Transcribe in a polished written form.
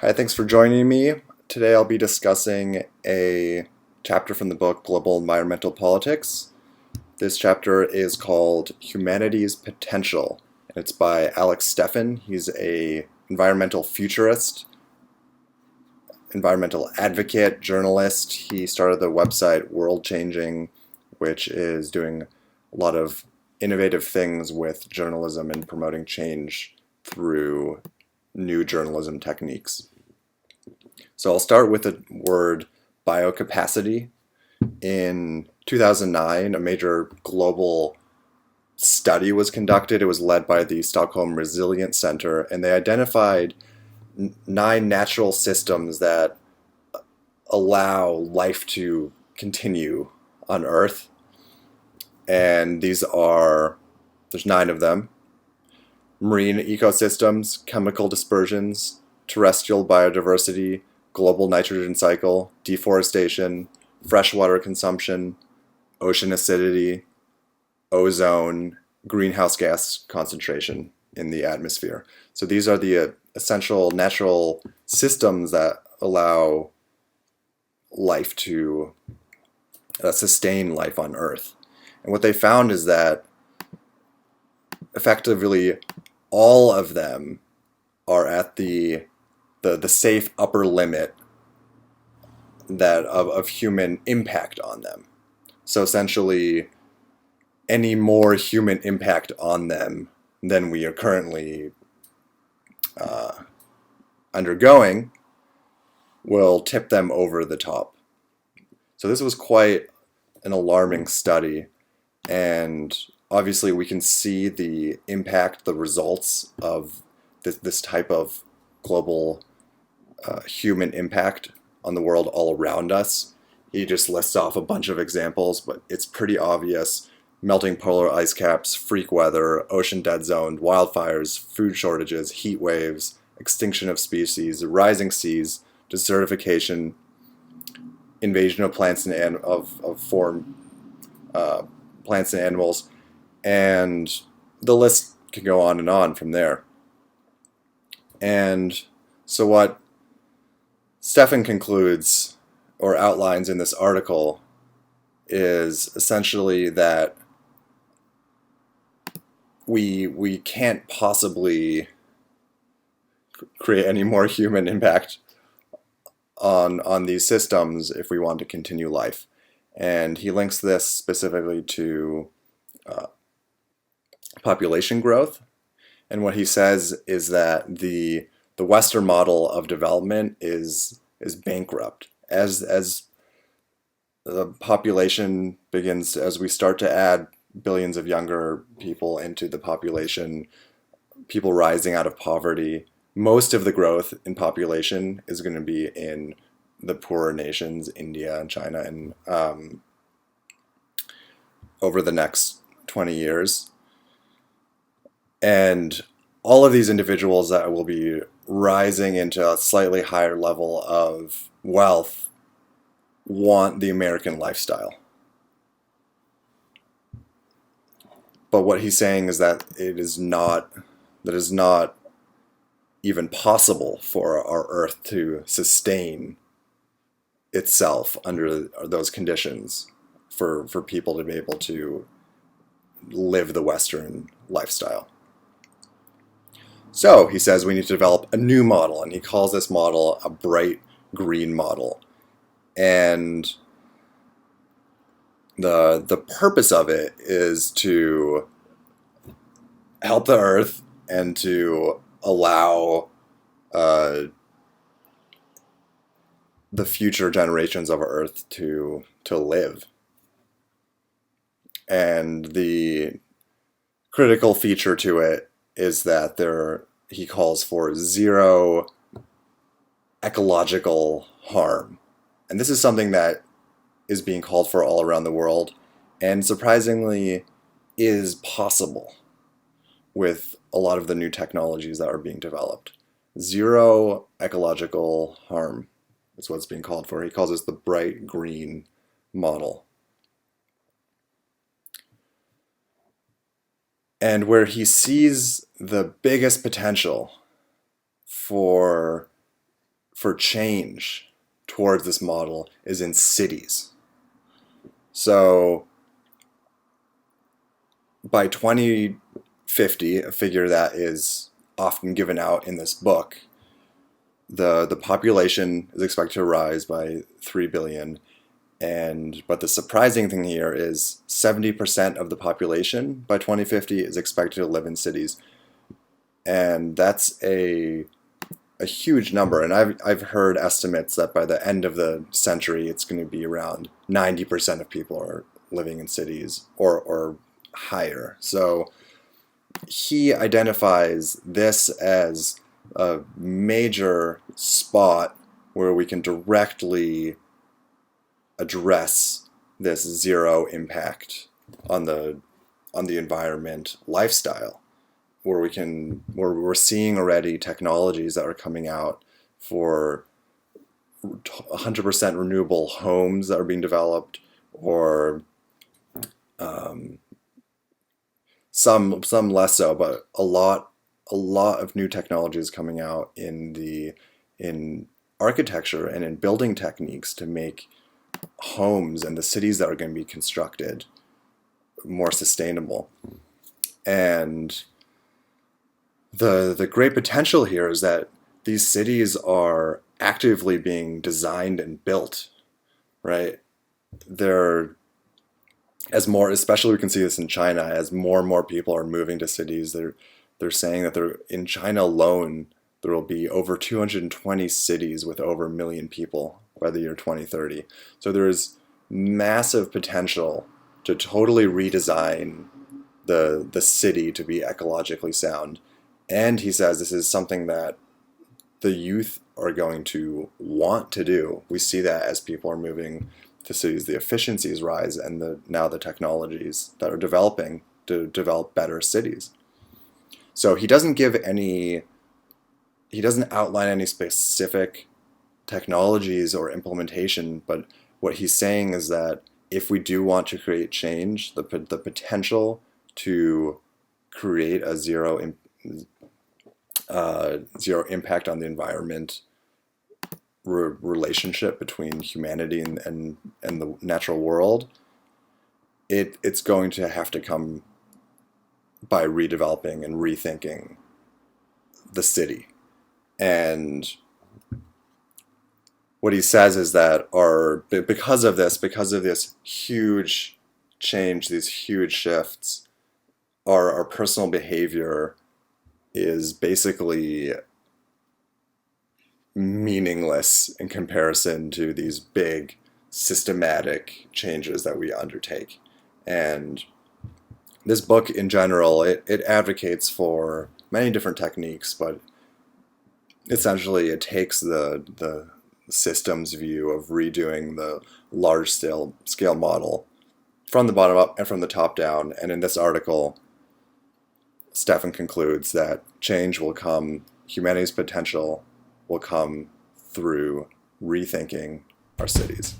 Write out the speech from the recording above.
Hi, thanks for joining me. Today I'll be discussing a chapter from the book Global Environmental Politics. This chapter is called Humanity's Potential, and it's by Alex Steffen. He's a environmental futurist, environmental advocate, journalist. He started the website World Changing, which is doing a lot of innovative things with journalism and promoting change through new journalism techniques. So I'll start with the word biocapacity. In 2009, a major global study was conducted. It was led by the Stockholm Resilience Center, and they identified 9 natural systems that allow life to continue on Earth. And there's 9 of them: marine ecosystems, chemical dispersions, terrestrial biodiversity, global nitrogen cycle, deforestation, freshwater consumption, ocean acidity, ozone, greenhouse gas concentration in the atmosphere. So these are the essential natural systems that allow life to sustain life on Earth. And what they found is that effectively all of them are at the safe upper limit of human impact on them. So essentially, any more human impact on them than we are currently undergoing will tip them over the top. So this was quite an alarming study, and obviously we can see the impact, the results of this type of global human impact on the world all around us. He just lists off a bunch of examples, but it's pretty obvious: melting polar ice caps, freak weather, ocean dead zone, wildfires, food shortages, heat waves, extinction of species, rising seas, desertification, invasion of plants and of foreign plants and animals, and the list can go on from there. And so what Steffen concludes or outlines in this article is essentially that we can't possibly create any more human impact on these systems if we want to continue life. And he links this specifically to population growth. And what he says is that the Western model of development is bankrupt. As the population begins, as we start to add billions of younger people into the population, people rising out of poverty, most of the growth in population is going to be in the poorer nations, India and China, and over the next 20 years. And all of these individuals that will be rising into a slightly higher level of wealth want the American lifestyle. But what he's saying is that it is not even possible for our Earth to sustain itself under those conditions for people to be able to live the Western lifestyle. So he says we need to develop a new model, and he calls this model a bright green model. And the purpose of it is to help the Earth and to allow the future generations of Earth to live. And the critical feature to it is that he calls for zero ecological harm. And this is something that is being called for all around the world, and surprisingly is possible with a lot of the new technologies that are being developed. Zero ecological harm is what's being called for. He calls this the bright green model. And where he sees the biggest potential for for change towards this model is in cities. So by 2050, a figure that is often given out in this book, the population is expected to rise by 3 billion. But the surprising thing here is 70% of the population by 2050 is expected to live in cities. And that's a huge number. And I've heard estimates that by the end of the century, it's going to be around 90% of people are living in cities or higher. So he identifies this as a major spot where we can directly address this zero impact on the environment lifestyle, where we're seeing already technologies that are coming out for 100% renewable homes that are being developed, or some less so, but a lot of new technologies coming out in architecture and in building techniques to make homes and the cities that are going to be constructed more sustainable. And the great potential here is that these cities are actively being designed and built, right? Especially we can see this in China, as more and more people are moving to cities. They're saying that in China alone, there will be over 220 cities with over 1 million people by the year 2030. So there is massive potential to totally redesign the city to be ecologically sound. And he says this is something that the youth are going to want to do. We see that as people are moving to cities, the efficiencies rise, and now the technologies that are developing to develop better cities. So he doesn't outline any specific technologies or implementation, but what he's saying is that if we do want to create change, the potential to create a zero impact on the environment relationship between humanity and the natural world, it's going to have to come by redeveloping and rethinking the city. And what he says is that because of this huge change, these huge shifts, our personal behavior is basically meaningless in comparison to these big systematic changes that we undertake. And this book in general, it advocates for many different techniques, but essentially it takes the systems view of redoing the large scale model from the bottom up and from the top down. And in this article, Stefan concludes that humanity's potential will come through rethinking our cities.